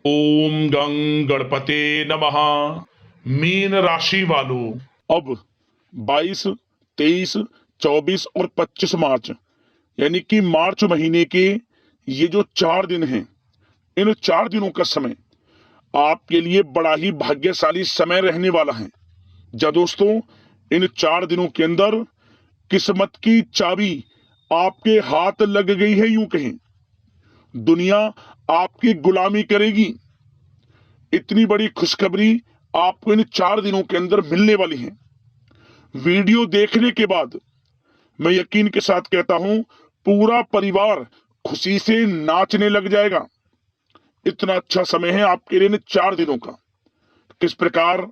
ओम गं गणपते नमः। मीन राशि वालों, अब 22, 23, 24 और 25 मार्च यानी कि मार्च महीने के ये जो 4 दिन हैं, इन 4 दिनों का समय आपके लिए बड़ा ही भाग्यशाली समय रहने वाला है। जा दोस्तों, इन 4 दिनों के अंदर किस्मत की चाबी आपके हाथ लग गई है। यूं कहें, दुनिया आपकी गुलामी करेगी। इतनी बड़ी खुशखबरी आपको इन 4 दिनों के अंदर मिलने वाली है। वीडियो देखने के बाद मैं यकीन के साथ कहता हूं, पूरा परिवार खुशी से नाचने लग जाएगा। इतना अच्छा समय है आपके लिए इन 4 दिनों का। किस प्रकार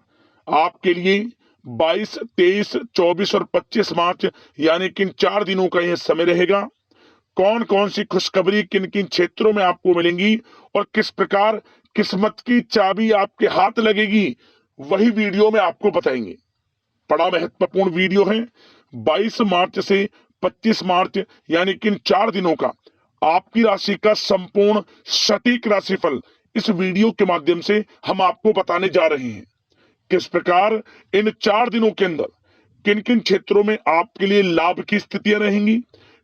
आपके लिए 22, 23, 24 और 25 मार्च यानी कि इन 4 दिनों का यह समय रहेगा, कौन कौन सी खुशखबरी किन किन क्षेत्रों में आपको मिलेंगी और किस प्रकार किस्मत की चाबी आपके हाथ लगेगी, वही वीडियो में आपको बताएंगे। बड़ा महत्वपूर्ण वीडियो है। 22 मार्च से 25 मार्च यानी कि इन 4 दिनों का आपकी राशि का संपूर्ण सटीक राशिफल इस वीडियो के माध्यम से हम आपको बताने जा रहे हैं। किस प्रकार इन 4 दिनों के अंदर किन किन क्षेत्रों में आपके लिए लाभ की स्थितियां रहेंगी,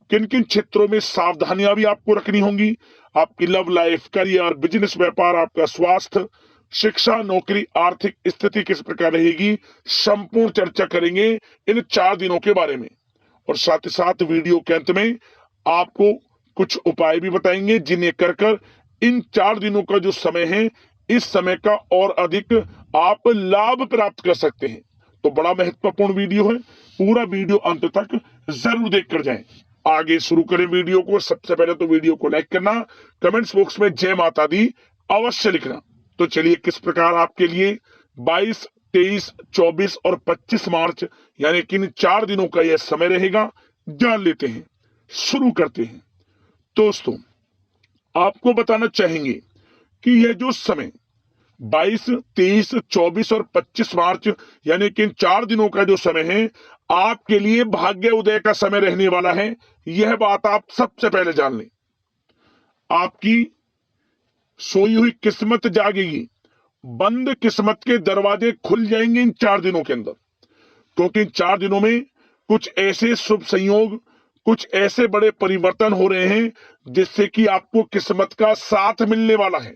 किन किन क्षेत्रों में सावधानियां भी आपको रखनी होंगी। आपकी लव लाइफ, करियर, बिजनेस, व्यापार, आपका स्वास्थ्य, शिक्षा, नौकरी, आर्थिक स्थिति किस प्रकार रहेगी, संपूर्ण चर्चा करेंगे इन 4 दिनों के बारे में। और साथ ही साथ वीडियो के अंत में आपको कुछ उपाय भी बताएंगे जिन्हें कर कर इन 4 दिनों का जो समय है, इस समय का और अधिक आप लाभ प्राप्त कर सकते हैं। तो बड़ा महत्वपूर्ण वीडियो है, पूरा वीडियो अंत तक जरूर देख कर जाएं। आगे शुरू करें वीडियो को। सबसे पहले तो वीडियो को लाइक करना, कमेंट्स बॉक्स में जय माता दी अवश्य लिखना। तो चलिए, किस प्रकार आपके लिए 22, 23, 24 और 25 मार्च यानी कि इन 4 दिनों का यह समय रहेगा, जान लेते हैं। शुरू करते हैं। दोस्तों, आपको बताना चाहेंगे कि यह जो समय 22, 23, 24 और 25 मार्च यानी कि इन 4 दिनों का जो समय है, आपके लिए भाग्य उदय का समय रहने वाला है। यह बात आप सबसे पहले जान लें। आपकी सोई हुई किस्मत जागेगी, बंद किस्मत के दरवाजे खुल जाएंगे इन 4 दिनों के अंदर। क्योंकि इन 4 दिनों में कुछ ऐसे शुभ संयोग, कुछ ऐसे बड़े परिवर्तन हो रहे हैं जिससे कि आपको किस्मत का साथ मिलने वाला है।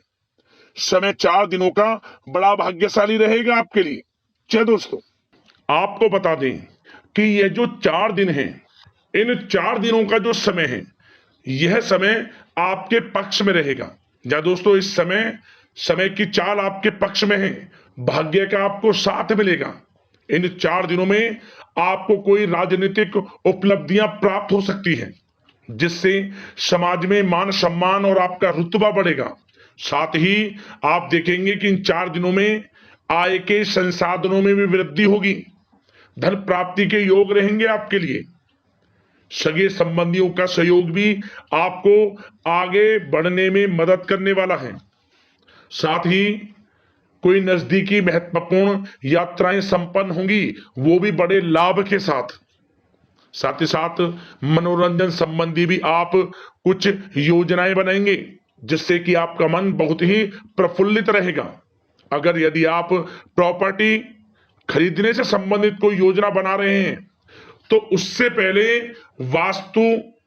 समय 4 दिनों का बड़ा भाग्यशाली रहेगा आपके लिए। जय दोस्तों, आपको बता दें कि यह जो 4 दिन हैं, इन 4 दिनों का जो समय है, यह समय आपके पक्ष में रहेगा। जय दोस्तों, इस समय समय की चाल आपके पक्ष में है। भाग्य का आपको साथ मिलेगा। इन 4 दिनों में आपको कोई राजनीतिक उपलब्धियां प्राप्त हो सकती हैं जिससे समाज में मान सम्मान और आपका रुतबा बढ़ेगा। साथ ही आप देखेंगे कि इन 4 दिनों में आय के संसाधनों में भी वृद्धि होगी। धन प्राप्ति के योग रहेंगे आपके लिए। सगे संबंधियों का सहयोग भी आपको आगे बढ़ने में मदद करने वाला है। साथ ही कोई नजदीकी महत्वपूर्ण यात्राएं संपन्न होंगी, वो भी बड़े लाभ के साथ। साथ ही साथ मनोरंजन संबंधी भी आप कुछ योजनाएं बनाएंगे जिससे कि आपका मन बहुत ही प्रफुल्लित रहेगा। अगर यदि आप प्रॉपर्टी खरीदने से संबंधित कोई योजना बना रहे हैं तो उससे पहले वास्तु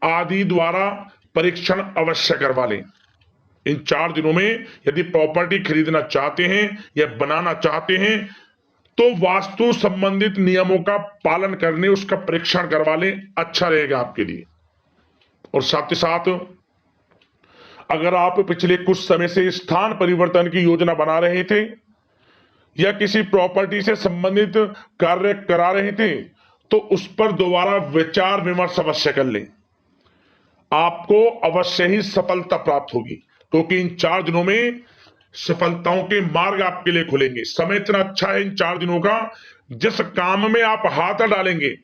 आदि द्वारा परीक्षण अवश्य करवा लें। इन 4 दिनों में यदि प्रॉपर्टी खरीदना चाहते हैं या बनाना चाहते हैं तो वास्तु संबंधित नियमों का पालन करने उसका परीक्षण करवा लें, अच्छा रहेगा आपके लिए। और साथ ही साथ अगर आप पिछले कुछ समय से स्थान परिवर्तन की योजना बना रहे थे या किसी प्रॉपर्टी से संबंधित कार्य करा रहे थे तो उस पर दोबारा विचार विमर्श अवश्य कर लें। आपको अवश्य ही सफलता प्राप्त होगी क्योंकि इन 4 दिनों में सफलताओं के मार्ग आपके लिए खुलेंगे। समय इतना अच्छा है इन 4 दिनों का, जिस काम में आप हाथ डालेंगे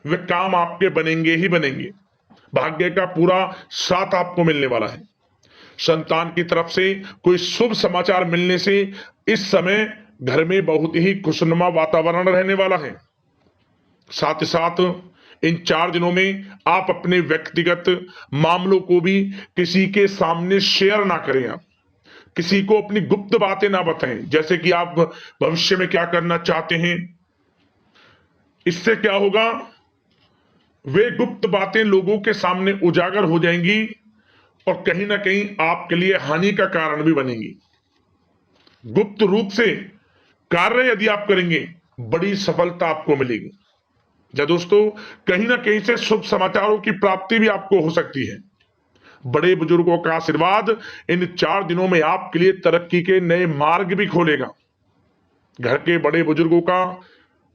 वे काम आपके बनेंगे ही बनेंगे। भाग्य का पूरा साथ आपको मिलने वाला है। संतान की तरफ से कोई शुभ समाचार मिलने से इस समय घर में बहुत ही खुशनुमा वातावरण रहने वाला है। साथ ही साथ इन 4 दिनों में आप अपने व्यक्तिगत मामलों को भी किसी के सामने शेयर ना करें। आप किसी को अपनी गुप्त बातें ना बताएं, जैसे कि आप भविष्य में क्या करना चाहते हैं। इससे क्या होगा, वे गुप्त बातें लोगों के सामने उजागर हो जाएंगी और कहीं ना कहीं आपके लिए हानि का कारण भी बनेंगी। गुप्त रूप से कार्य यदि आप करेंगे, बड़ी सफलता आपको मिलेगी। या दोस्तों, कहीं ना कहीं से शुभ समाचारों की प्राप्ति भी आपको हो सकती है। बड़े बुजुर्गों का आशीर्वाद इन 4 दिनों में आपके लिए तरक्की के नए मार्ग भी खोलेगा। घर के बड़े बुजुर्गों का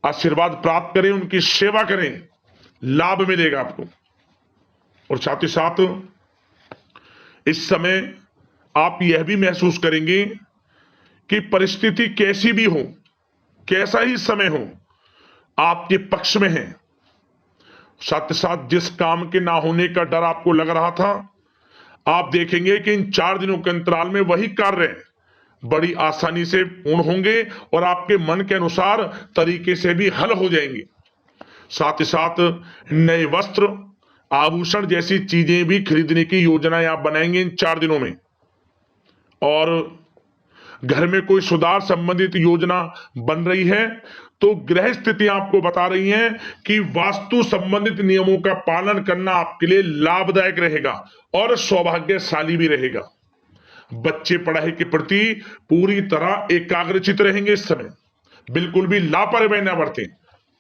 आशीर्वाद प्राप्त करें, उनकी सेवा करें, लाभ मिलेगा आपको। और साथ ही साथ इस समय आप यह भी महसूस करेंगे कि परिस्थिति कैसी भी हो, कैसा ही समय हो, आपके पक्ष में है। साथ ही साथ जिस काम के ना होने का डर आपको लग रहा था, आप देखेंगे कि इन 4 दिनों के अंतराल में वही कार्य बड़ी आसानी से पूर्ण होंगे और आपके मन के अनुसार तरीके से भी हल हो जाएंगे। साथ ही साथ नए वस्त्र, आभूषण जैसी चीजें भी खरीदने की योजनाएं आप बनाएंगे इन 4 दिनों में। और घर में कोई सुधार संबंधित योजना बन रही है तो ग्रह स्थिति आपको बता रही है कि वास्तु संबंधित नियमों का पालन करना आपके लिए लाभदायक रहेगा और सौभाग्यशाली भी रहेगा। बच्चे पढ़ाई के प्रति पूरी तरह एकाग्रचित रहेंगे इस समय, बिल्कुल भी लापरवाही ना बरतें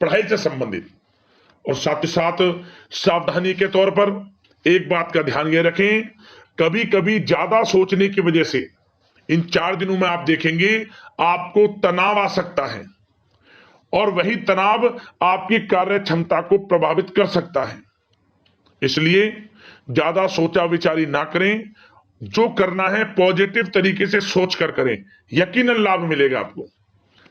पढ़ाई से संबंधित। और साथ ही साथ सावधानी के तौर पर एक बात का ध्यान ये रखें, कभी कभी ज्यादा सोचने की वजह से इन 4 दिनों में आप देखेंगे आपको तनाव आ सकता है और वही तनाव आपकी कार्य क्षमता को प्रभावित कर सकता है। इसलिए ज्यादा सोचा विचारी ना करें, जो करना है पॉजिटिव तरीके से सोच कर करें, यकीनन लाभ मिलेगा आपको।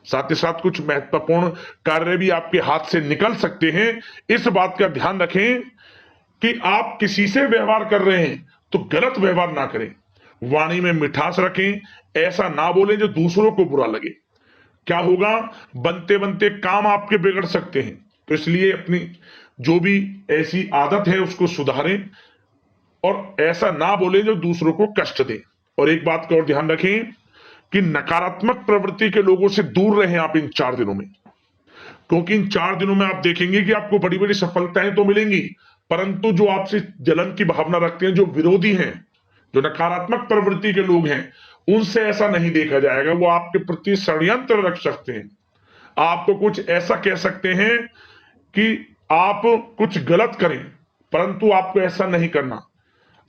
साथ ही साथ कुछ महत्वपूर्ण कार्य भी आपके हाथ से निकल सकते हैं। इस बात का ध्यान रखें कि आप किसी से व्यवहार कर रहे हैं तो गलत व्यवहार ना करें, वाणी में मिठास रखें, ऐसा ना बोलें जो दूसरों को बुरा लगे। क्या होगा, बनते बनते काम आपके बिगड़ सकते हैं। तो इसलिए अपनी जो भी ऐसी आदत है उसको सुधारें और ऐसा ना बोलें जो दूसरों को कष्ट दे। और एक बात का और ध्यान रखें कि नकारात्मक प्रवृत्ति के लोगों से दूर रहें आप इन 4 दिनों में, क्योंकि इन 4 दिनों में आप देखेंगे कि आपको बड़ी बड़ी सफलताएं तो मिलेंगी, परंतु जो आपसे जलन की भावना रखते हैं, जो विरोधी हैं, जो नकारात्मक प्रवृत्ति के लोग हैं, उनसे ऐसा नहीं देखा जाएगा। वो आपके प्रति षड्यंत्र रख सकते हैं, आपको कुछ ऐसा कह सकते हैं कि आप कुछ गलत करें, परंतु आपको ऐसा नहीं करना।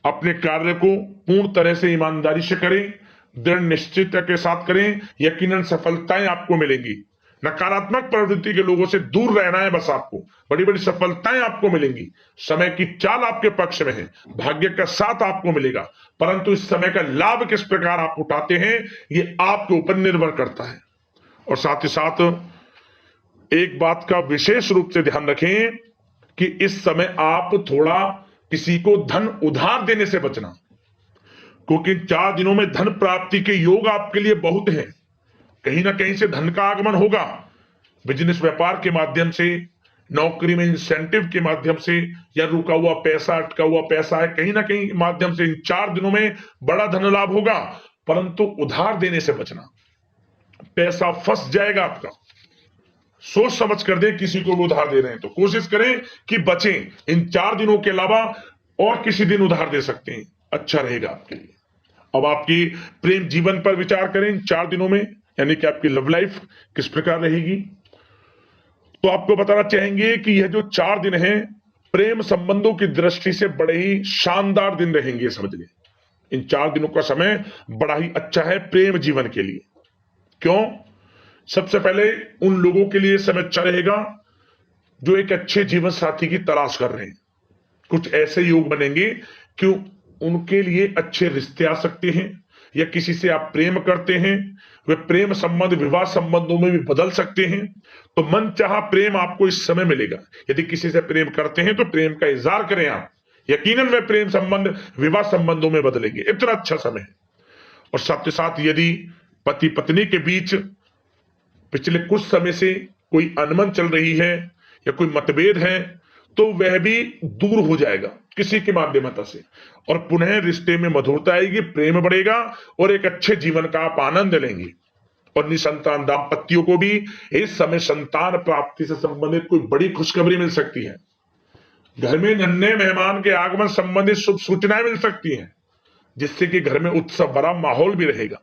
अपने कार्य को पूर्ण तरह से ईमानदारी से करें, दृढ़ निश्चितता के साथ करें, यकीनन सफलताएं आपको मिलेंगी। नकारात्मक प्रवृत्ति के लोगों से दूर रहना है बस, आपको बड़ी बड़ी सफलताएं आपको मिलेंगी। समय की चाल आपके पक्ष में है, भाग्य का साथ आपको मिलेगा, परंतु इस समय का लाभ किस प्रकार आप उठाते हैं ये आपके ऊपर निर्भर करता है। और साथ ही साथ एक बात का विशेष रूप से ध्यान रखें कि इस समय आप थोड़ा किसी को धन उधार देने से बचना, क्योंकि 4 दिनों में धन प्राप्ति के योग आपके लिए बहुत हैं। कहीं ना कहीं से धन का आगमन होगा, बिजनेस व्यापार के माध्यम से, नौकरी में इंसेंटिव के माध्यम से, या रुका हुआ पैसा, अटका हुआ पैसा है, कहीं ना कहीं माध्यम से इन 4 दिनों में बड़ा धन लाभ होगा। परंतु उधार देने से बचना, पैसा फंस जाएगा आपका। सोच समझ कर दें, किसी को भी उधार दे रहे हैं तो कोशिश करें कि बचें। इन 4 दिनों के अलावा और किसी दिन उधार दे सकते हैं, अच्छा रहेगा आपके लिए। अब आपकी प्रेम जीवन पर विचार करें इन 4 दिनों में, यानी कि आपकी लव लाइफ किस प्रकार रहेगी। तो आपको बताना चाहेंगे कि यह जो 4 दिन हैं प्रेम संबंधों की दृष्टि से बड़े ही शानदार दिन रहेंगे, समझिए। इन 4 दिनों का समय बड़ा ही अच्छा है प्रेम जीवन के लिए। क्यों? सबसे पहले उन लोगों के लिए समय अच्छा रहेगा जो एक अच्छे जीवन साथी की तलाश कर रहे हैं। कुछ ऐसे योग बनेंगे कि उनके लिए अच्छे रिश्ते आ सकते हैं, या किसी से आप प्रेम करते हैं, वे प्रेम संबंध विवाह संबंधों में भी बदल सकते हैं। तो मन चाहा प्रेम आपको इस समय मिलेगा। यदि किसी से प्रेम करते हैं तो प्रेम का इजहार करें आप, यकीनन वे प्रेम संबंध विवाह संबंधों में बदलेंगे। इतना अच्छा समय है। और साथ ही साथ यदि पति पत्नी के बीच पिछले कुछ समय से कोई अनबन चल रही है या कोई मतभेद है, तो वह भी दूर हो जाएगा किसी के माध्यमता से, और पुनः रिश्ते में मधुरता आएगी, प्रेम बढ़ेगा और एक अच्छे जीवन का आप आनंद लेंगे। और निसंतान दाम्पत्यों को भी इस समय संतान प्राप्ति से संबंधित कोई बड़ी खुशखबरी मिल सकती है। घर में नन्हे मेहमान के आगमन संबंधित शुभ सूचनाएं मिल सकती हैं, जिससे कि घर में उत्सव भरा माहौल भी रहेगा।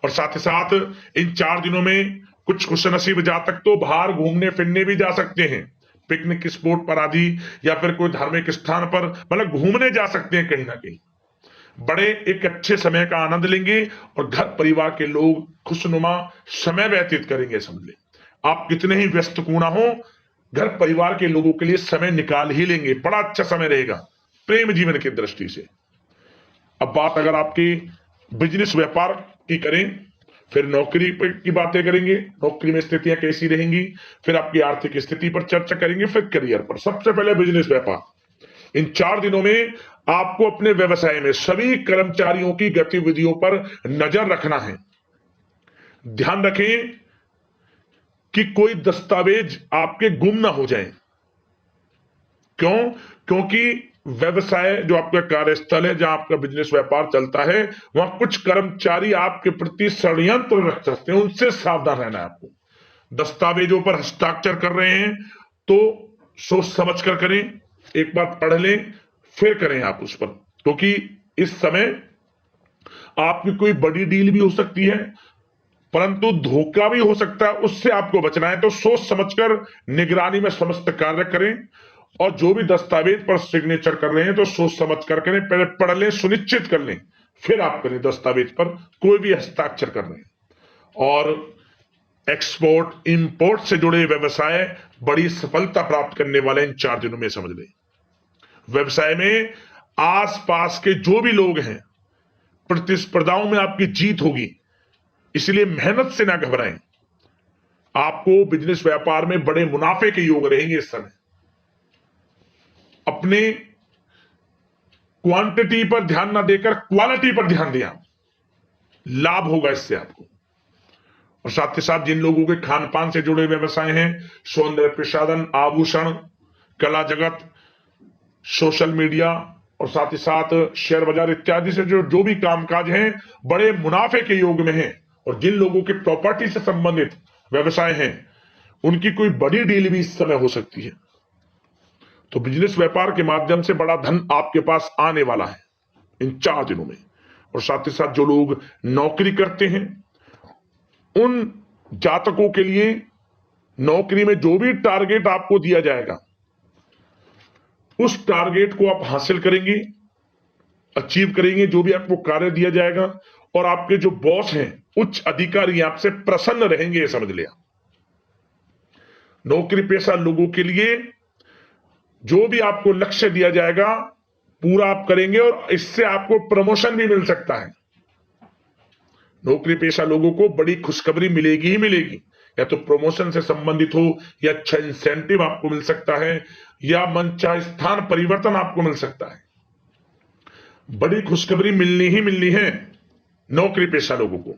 और साथ ही साथ इन 4 दिनों में कुछ खुशनसीब जातक तो बाहर घूमने फिरने भी जा सकते हैं, पिकनिक स्पॉट पर आदि, या फिर कोई धार्मिक स्थान पर मतलब घूमने जा सकते हैं कहीं ना कहीं। बड़े एक अच्छे समय का आनंद लेंगे और घर परिवार के लोग खुशनुमा समय व्यतीत करेंगे। समझ ले, आप कितने ही व्यस्त क्यों ना हो, घर परिवार के लोगों के लिए समय निकाल ही लेंगे। बड़ा अच्छा समय रहेगा प्रेम जीवन की दृष्टि से। अब बात अगर आपकी बिजनेस व्यापार की करें, फिर नौकरी की बातें करेंगे, नौकरी में स्थितियां कैसी रहेंगी, फिर आपकी आर्थिक स्थिति पर चर्चा करेंगे, फिर करियर पर। सबसे पहले बिजनेस व्यापार। इन 4 दिनों में आपको अपने व्यवसाय में सभी कर्मचारियों की गतिविधियों पर नजर रखना है। ध्यान रखें कि कोई दस्तावेज आपके गुम ना हो जाएं। क्यों? क्योंकि व्यवसाय जो आपका कार्यस्थल है, जहां आपका बिजनेस व्यापार चलता है, वहां कुछ कर्मचारी आपके प्रति षड्यंत्र रख सकते हैं, उनसे सावधान रहना है आपको। दस्तावेजों पर हस्ताक्षर कर रहे हैं तो सोच समझ कर करें, एक बार पढ़ लें फिर करें आप उस पर, क्योंकि इस समय आपकी कोई बड़ी डील भी हो सकती है, परंतु धोखा भी हो सकता है, उससे आपको बचना है। तो सोच समझकर निगरानी में समस्त कार्य करें, और जो भी दस्तावेज पर सिग्नेचर कर रहे हैं तो सोच समझ कर करें, पहले पढ़ लें, सुनिश्चित कर लें, फिर आप करें दस्तावेज पर कोई भी हस्ताक्षर कर रहे हैं। और एक्सपोर्ट इंपोर्ट से जुड़े व्यवसाय बड़ी सफलता प्राप्त करने वाले इन 4 दिनों में। समझ लें, व्यवसाय में आसपास के जो भी लोग हैं, प्रतिस्पर्धाओं में आपकी जीत होगी, इसलिए मेहनत से ना घबराएं। आपको बिजनेस व्यापार में बड़े मुनाफे के योग रहेंगे इस समय। अपने क्वांटिटी पर ध्यान ना देकर क्वालिटी पर ध्यान दिया, लाभ होगा इससे आपको। और साथ ही साथ जिन लोगों के खान पान से जुड़े व्यवसाय हैं, सौंदर्य प्रसाधन, आभूषण, कला जगत, सोशल मीडिया और साथ ही साथ शेयर बाजार इत्यादि से जो भी कामकाज हैं, बड़े मुनाफे के योग में हैं। और जिन लोगों के प्रॉपर्टी से संबंधित व्यवसाय हैं, उनकी कोई बड़ी डील भी इस समय हो सकती है। तो बिजनेस व्यापार के माध्यम से बड़ा धन आपके पास आने वाला है इन 4 दिनों में। और साथ ही साथ जो लोग नौकरी करते हैं, उन जातकों के लिए नौकरी में जो भी टारगेट आपको दिया जाएगा, उस टारगेट को आप हासिल करेंगे, अचीव करेंगे, जो भी आपको कार्य दिया जाएगा। और आपके जो बॉस हैं, उच्च अधिकारी, आपसे प्रसन्न रहेंगे, ये समझ लिया। नौकरी पेशा लोगों के लिए जो भी आपको लक्ष्य दिया जाएगा, पूरा आप करेंगे और इससे आपको प्रमोशन भी मिल सकता है। नौकरी पेशा लोगों को बड़ी खुशखबरी मिलेगी ही मिलेगी, या तो प्रमोशन से संबंधित हो, या अच्छा इंसेंटिव आपको मिल सकता है, या मनचाहे स्थान परिवर्तन आपको मिल सकता है। बड़ी खुशखबरी मिलनी ही मिलनी है नौकरी पेशा लोगों को।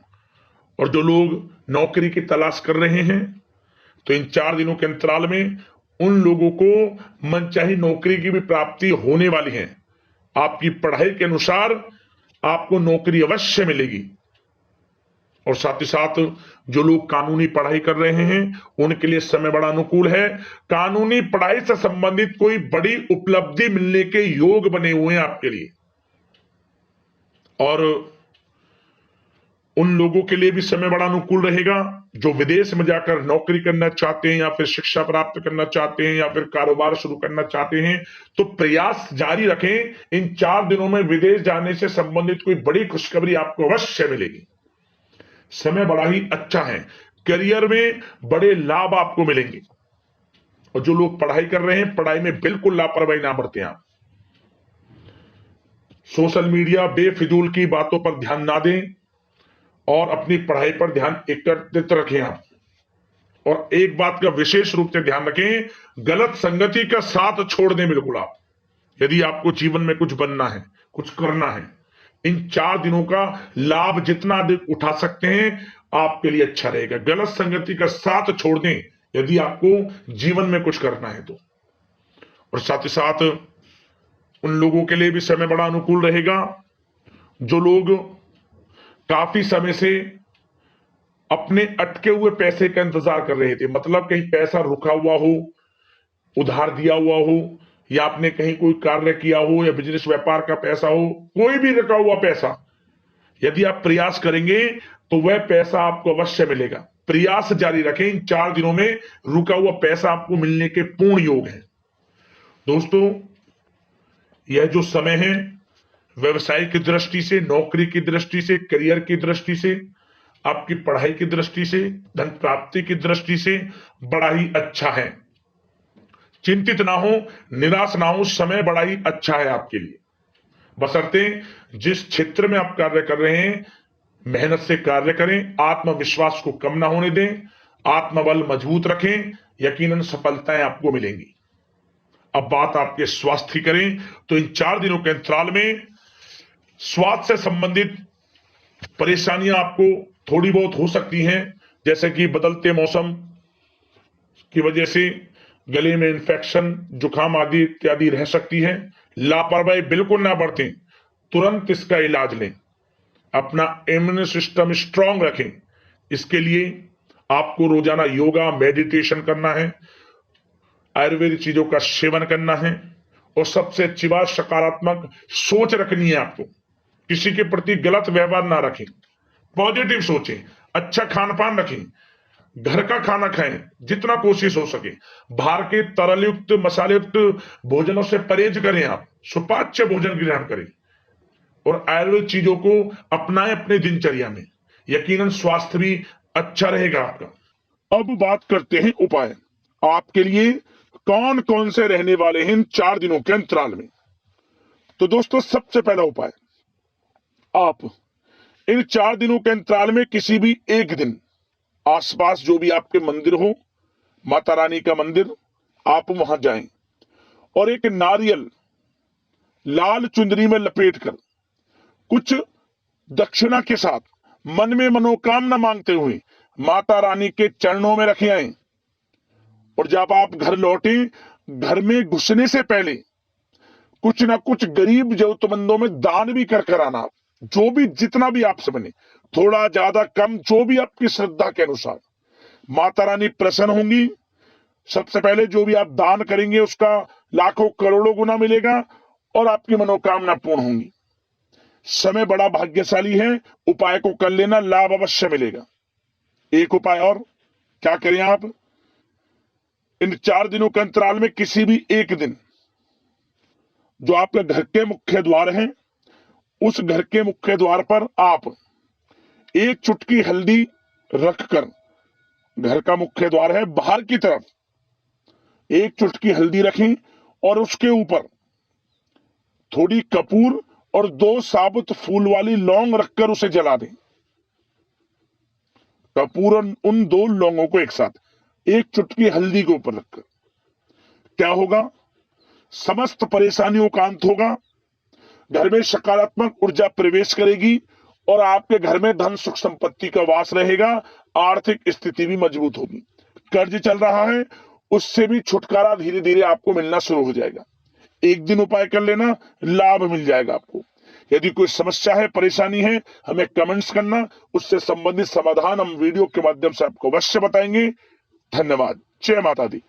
और जो लोग नौकरी की तलाश कर रहे हैं, तो इन 4 दिनों के अंतराल में उन लोगों को मनचाही नौकरी की भी प्राप्ति होने वाली है। आपकी पढ़ाई के अनुसार आपको नौकरी अवश्य मिलेगी। और साथ ही साथ जो लोग कानूनी पढ़ाई कर रहे हैं, उनके लिए समय बड़ा अनुकूल है। कानूनी पढ़ाई से संबंधित कोई बड़ी उपलब्धि मिलने के योग बने हुए हैं आपके लिए। और उन लोगों के लिए भी समय बड़ा अनुकूल रहेगा जो विदेश में जाकर नौकरी करना चाहते हैं, या फिर शिक्षा प्राप्त करना चाहते हैं, या फिर कारोबार शुरू करना चाहते हैं। तो प्रयास जारी रखें। इन 4 दिनों में विदेश जाने से संबंधित कोई बड़ी खुशखबरी आपको अवश्य मिलेगी। समय बड़ा ही अच्छा है। करियर में बड़े लाभ आपको मिलेंगे। और जो लोग पढ़ाई कर रहे हैं, पढ़ाई में बिल्कुल लापरवाही ना बरतें आप। सोशल मीडिया बेफिजूल की बातों पर ध्यान ना दें और अपनी पढ़ाई पर ध्यान एकत्रित रखें आप। और एक बात का विशेष रूप से ध्यान रखें, गलत संगति का साथ छोड़ दें बिल्कुल आप, यदि आपको जीवन में कुछ बनना है, कुछ करना है। इन 4 दिनों का लाभ जितना अधिक उठा सकते हैं, आपके लिए अच्छा रहेगा। गलत संगति का साथ छोड़ दें यदि आपको जीवन में कुछ करना है तो। और साथ ही साथ उन लोगों के लिए भी समय बड़ा अनुकूल रहेगा जो लोग काफी समय से अपने अटके हुए पैसे का इंतजार कर रहे थे, मतलब कहीं पैसा रुका हुआ हो, उधार दिया हुआ हो, या आपने कहीं कोई कार्य किया हो, या बिजनेस व्यापार का पैसा हो, कोई भी रुका हुआ पैसा, यदि आप प्रयास करेंगे तो वह पैसा आपको अवश्य मिलेगा। प्रयास जारी रखें, इन 4 दिनों में रुका हुआ पैसा आपको मिलने के पूर्ण योग है। दोस्तों, यह जो समय है व्यवसाय की दृष्टि से, नौकरी की दृष्टि से, करियर की दृष्टि से, आपकी पढ़ाई की दृष्टि से, धन प्राप्ति की दृष्टि से बड़ा ही अच्छा है। चिंतित ना हो, निराश ना हो, समय बड़ा ही अच्छा है आपके लिए। बशर्ते जिस क्षेत्र में आप कार्य कर रहे हैं मेहनत से कार्य करें, आत्मविश्वास को कम ना होने दें, आत्मबल मजबूत रखें, यकीनन सफलताएं आपको मिलेंगी। अब बात आपके स्वास्थ्य की करें तो इन 4 दिनों के अंतराल में स्वास्थ्य से संबंधित परेशानियां आपको थोड़ी बहुत हो सकती हैं, जैसे कि बदलते मौसम की वजह से गले में इंफेक्शन, जुकाम आदि इत्यादि रह सकती है। लापरवाही बिल्कुल ना बरतें, तुरंत इसका इलाज लें, अपना इम्यून सिस्टम स्ट्रांग रखें। इसके लिए आपको रोजाना योगा, मेडिटेशन करना है, आयुर्वेदिक चीजों का सेवन करना है, और सबसे अच्छी बात सकारात्मक सोच रखनी है आपको। किसी के प्रति गलत व्यवहार ना रखें, पॉजिटिव सोचें, अच्छा खान पान रखें, घर का खाना खाएं जितना कोशिश हो सके, बाहर के तरल युक्त मसाले युक्त भोजनों से परहेज करें, आप सुपाच्य भोजन ग्रहण करें और आयुर्वेद चीजों को अपनाएं अपने दिनचर्या में, यकीनन स्वास्थ्य भी अच्छा रहेगा आपका। अब बात करते हैं उपाय आपके लिए कौन कौन से रहने वाले हैं इन 4 दिनों के अंतराल में। तो दोस्तों, सबसे पहला उपाय, आप इन 4 दिनों के अंतराल में किसी भी एक दिन आसपास जो भी आपके मंदिर हो, माता रानी का मंदिर, आप वहां जाएं और एक नारियल लाल चुंदरी में लपेटकर कुछ दक्षिणा के साथ मन में मनोकामना मांगते हुए माता रानी के चरणों में रखे आए। और जब आप घर लौटे, घर में घुसने से पहले कुछ ना कुछ गरीब जरूरतमंदों में दान भी कर आना, जो भी जितना भी आपसे बने, थोड़ा ज्यादा कम, जो भी आपकी श्रद्धा के अनुसार। माता रानी प्रसन्न होंगी। सबसे पहले जो भी आप दान करेंगे उसका लाखों करोड़ों गुना मिलेगा और आपकी मनोकामना पूर्ण होंगी। समय बड़ा भाग्यशाली है, उपाय को कर लेना, लाभ अवश्य मिलेगा। एक उपाय और, क्या करें आप इन 4 दिनों के अंतराल में किसी भी एक दिन जो आपके घर के मुख्य द्वार हैं, उस घर के मुख्य द्वार पर आप एक चुटकी हल्दी रखकर, घर का मुख्य द्वार है बाहर की तरफ, एक चुटकी हल्दी रखें और उसके ऊपर थोड़ी कपूर और 2 साबुत फूल वाली लौंग रखकर उसे जला दें। कपूर और उन 2 लौंगों को एक साथ एक चुटकी हल्दी के ऊपर रखकर, क्या होगा, समस्त परेशानियों का अंत होगा, घर में सकारात्मक ऊर्जा प्रवेश करेगी और आपके घर में धन सुख संपत्ति का वास रहेगा, आर्थिक स्थिति भी मजबूत होगी। कर्ज चल रहा है उससे भी छुटकारा धीरे धीरे आपको मिलना शुरू हो जाएगा। एक दिन उपाय कर लेना, लाभ मिल जाएगा आपको। यदि कोई समस्या है, परेशानी है, हमें कमेंट्स करना, उससे संबंधित समाधान हम वीडियो के माध्यम से आपको अवश्य बताएंगे। धन्यवाद। जय माता दी।